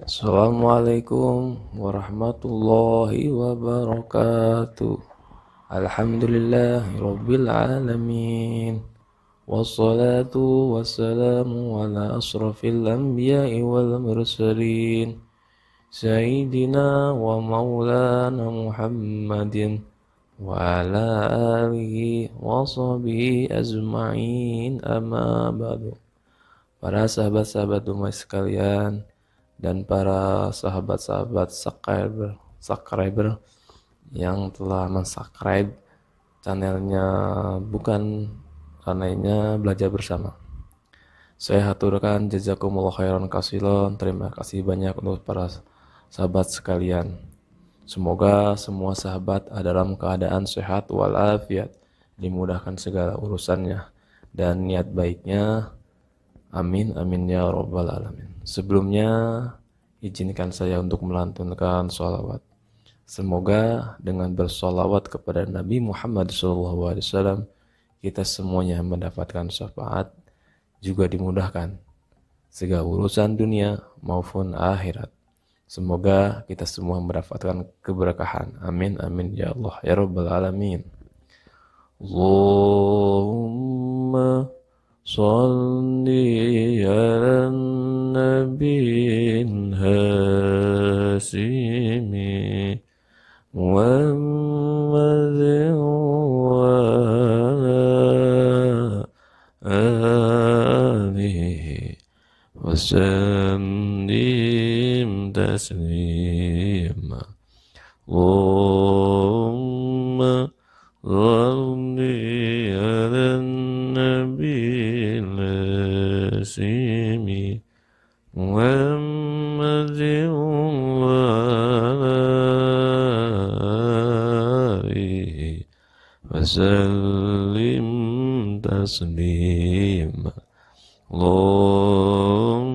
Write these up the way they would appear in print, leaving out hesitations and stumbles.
Assalamualaikum warahmatullahi wabarakatuh. Alhamdulillahi rabbil alamin. Wassalatu wassalamu ala asrafil anbiya'i wal mursalin. Sayyidina wa maulana Muhammadin wa ala alihi wa sahbihi ajma'in, amma ba'du. Para sahabat-sahabat umat sekalian dan para sahabat-sahabat subscriber yang telah mensubscribe channelnya Bukan Anehnya Belajar Bersama. Saya haturkan jazakumullah khairan katsiran. Terima kasih banyak untuk para sahabat sekalian. Semoga semua sahabat dalam keadaan sehat walafiat, dimudahkan segala urusannya dan niat baiknya. Amin amin ya rabbal alamin. Sebelumnya izinkan saya untuk melantunkan sholawat. Semoga dengan bersolawat kepada Nabi Muhammad SAW kita semuanya mendapatkan syafaat, juga dimudahkan segala urusan dunia maupun akhirat. Semoga kita semua mendapatkan keberkahan. Amin amin ya Allah ya rabbal alamin. Allahumma Salli ala nabiyyin hasimi Muhammadin wa alihi wa sallim taslima. Allahumma salli ala nabiyyin hasimi Muhammadin wa alihi wa sallim taslima. Allahumma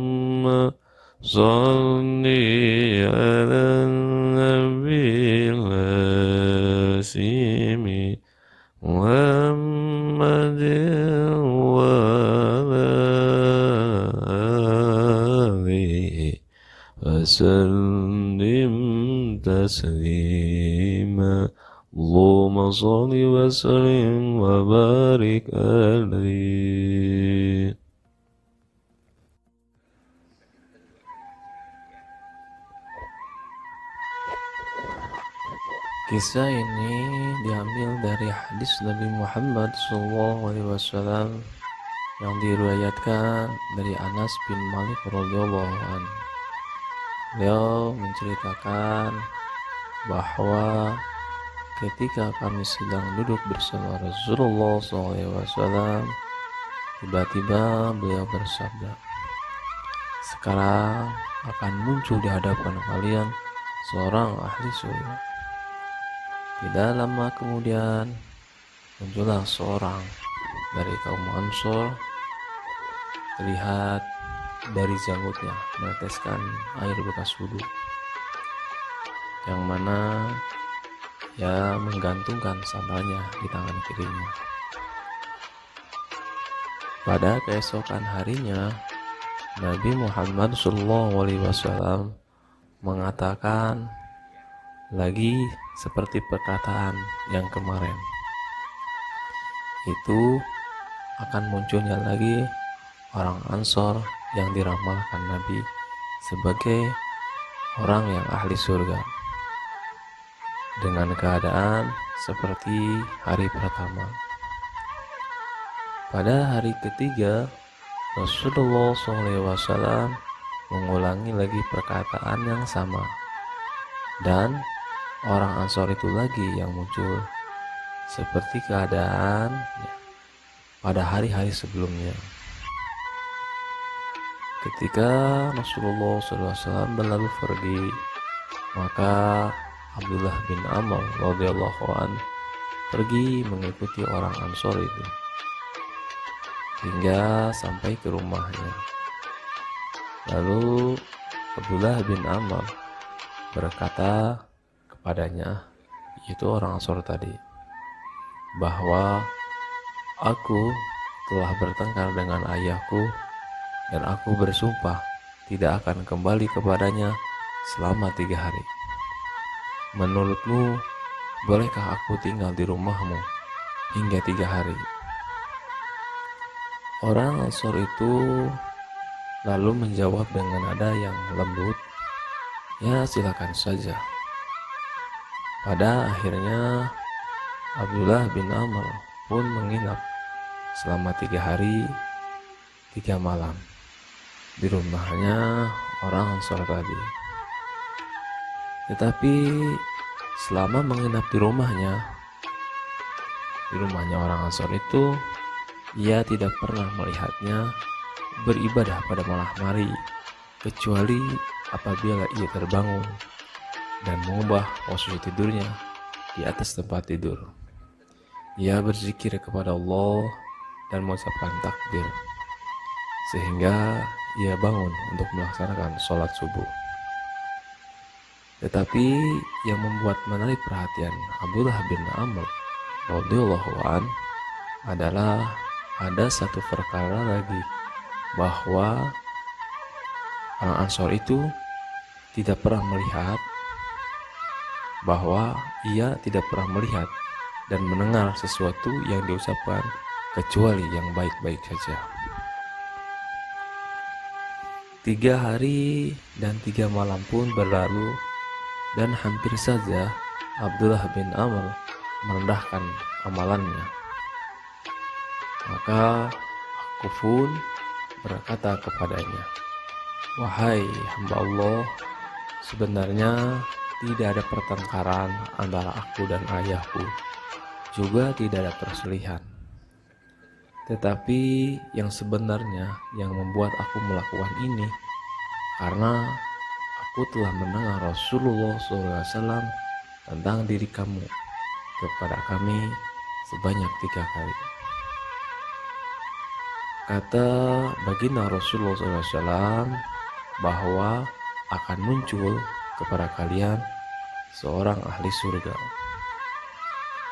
salli ala nabiyyin hasimi Muhammadin wa alihi wa sallim taslima. Allahumma salli wa sallim wa barik alaihi. Kisah ini diambil dari hadis Nabi Muhammad SAW yang diriwayatkan dari Anas bin Malik radhiyallahu anhu. Beliau menceritakan bahwa ketika kami sedang duduk bersama Rasulullah SAW, tiba-tiba beliau bersabda, "Sekarang akan muncul di hadapan kalian seorang ahli surga." Tidak lama kemudian muncullah seorang dari kaum Ansor, terlihat dari janggutnya meneteskan air bekas wudhu, yang mana ia menggantungkan sandalnya di tangan kirinya. Pada keesokan harinya, Nabi Muhammad SAW mengatakan lagi seperti perkataan yang kemarin. Itu akan munculnya lagi orang Ansor yang diramalkan Nabi sebagai orang yang ahli surga, dengan keadaan seperti hari pertama. Pada hari ketiga, Rasulullah SAW mengulangi lagi perkataan yang sama, dan orang Ansor itu lagi yang muncul seperti keadaan pada hari-hari sebelumnya. Ketika Rasulullah SAW berlalu pergi, maka Abdullah bin Amr radhiyallahu anhu pergi mengikuti orang Ansor itu hingga sampai ke rumahnya. Lalu Abdullah bin Amr berkata kepadanya, yaitu orang Ansor tadi, bahwa aku telah bertengkar dengan ayahku dan aku bersumpah tidak akan kembali kepadanya selama 3 hari. Menurutmu, bolehkah aku tinggal di rumahmu hingga 3 hari? Orang Ansor itu lalu menjawab dengan nada yang lembut, ya silakan saja. Pada akhirnya Abdullah bin Amr pun menginap selama 3 hari 3 malam di rumahnya orang Ansor tadi. Tetapi selama menginap di rumahnya orang Ansor itu, ia tidak pernah melihatnya beribadah pada malam hari, kecuali apabila ia terbangun dan mengubah posisi tidurnya di atas tempat tidur. Ia berzikir kepada Allah dan mengucapkan takbir, sehingga ia bangun untuk melaksanakan sholat subuh. Tetapi yang membuat menarik perhatian Abdullah bin Amr radhiyallahu an adalah ada satu perkara lagi, bahwa orang Ansor itu tidak pernah melihat, dan mendengar sesuatu yang diucapkan kecuali yang baik-baik saja. 3 hari dan 3 malam pun berlalu, dan hampir saja Abdullah bin Amr merendahkan amalannya. Maka aku pun berkata kepadanya, "Wahai hamba Allah, sebenarnya tidak ada pertengkaran antara aku dan ayahku, juga tidak ada perselisihan. Tetapi yang sebenarnya yang membuat aku melakukan ini, karena aku telah mendengar Rasulullah SAW tentang diri kamu kepada kami sebanyak 3 kali. Kata baginda Rasulullah SAW bahwa akan muncul kepada kalian seorang ahli surga.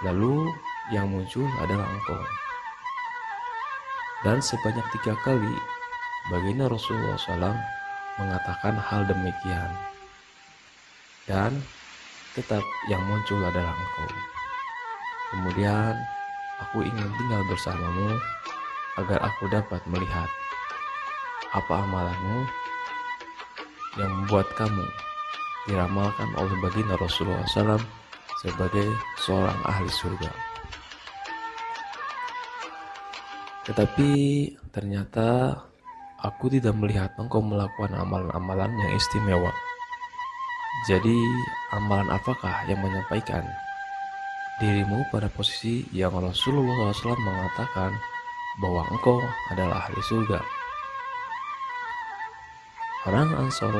Lalu yang muncul adalah engkau. Dan sebanyak 3 kali baginda Rasulullah SAW mengatakan hal demikian. Dan tetap yang muncul adalah engkau. Kemudian aku ingin tinggal bersamamu agar aku dapat melihat apa amalanmu yang membuat kamu diramalkan oleh baginda Rasulullah SAW sebagai seorang ahli surga. Tetapi ternyata aku tidak melihat engkau melakukan amalan-amalan yang istimewa. Jadi amalan apakah yang menyampaikan dirimu pada posisi yang Rasulullah SAW mengatakan bahwa engkau adalah ahli surga?" Orang Ansor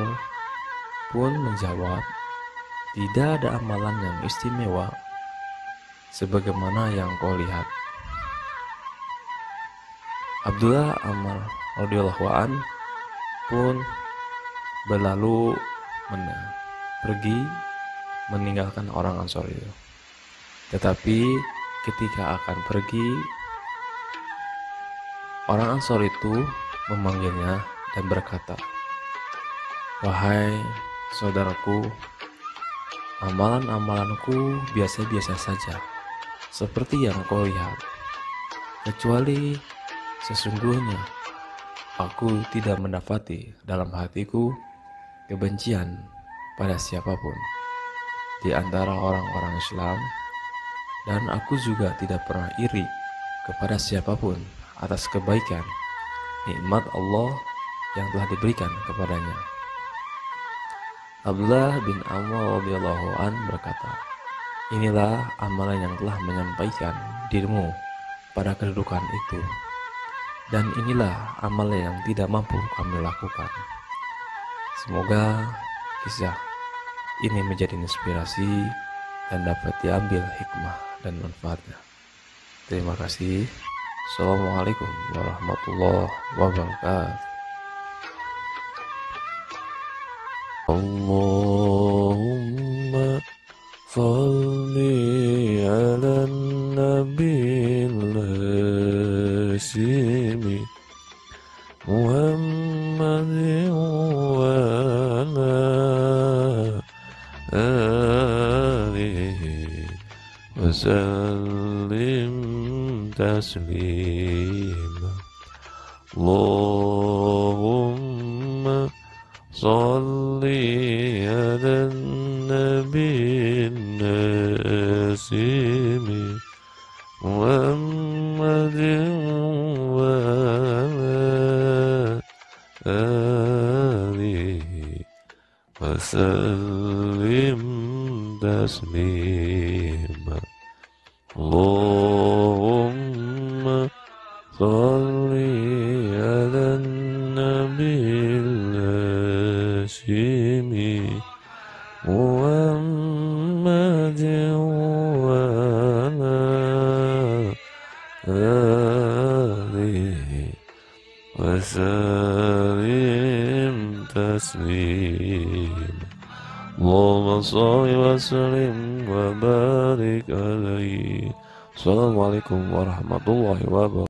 pun menjawab, "Tidak ada amalan yang istimewa sebagaimana yang kau lihat." Abdullah Amr radhiyallahu an pun berlalu pergi meninggalkan orang Ansor itu. Tetapi ketika akan pergi, orang Ansor itu memanggilnya dan berkata, "Wahai saudaraku, amalan-amalanku biasa-biasa saja, seperti yang kau lihat. Kecuali sesungguhnya aku tidak mendapati dalam hatiku kebencian pada siapapun di antara orang-orang Islam, dan aku juga tidak pernah iri kepada siapapun atas kebaikan nikmat Allah yang telah diberikan kepadanya." Abdullah bin Amr radhiyallahu an berkata, "Inilah amalan yang telah menyampaikan dirimu pada kedudukan itu, dan inilah amalan yang tidak mampu kami lakukan." Semoga kisah ini menjadi inspirasi dan dapat diambil hikmah dan manfaatnya. Terima kasih. Assalamualaikum warahmatullahi wabarakatuh. Allahumma sholli ala nabiyil hasimi Muhammadin آله وسلم تسليما اللهم صل على النبي الناسم محمد وعلى آله وسلم تسليما اللهم صل على النبي الهاشم محمد وعلى آله وسلم تسليما اللهم صل وسلم وبارك عليه. Assalamualaikum warahmatullahi wabarakatuh.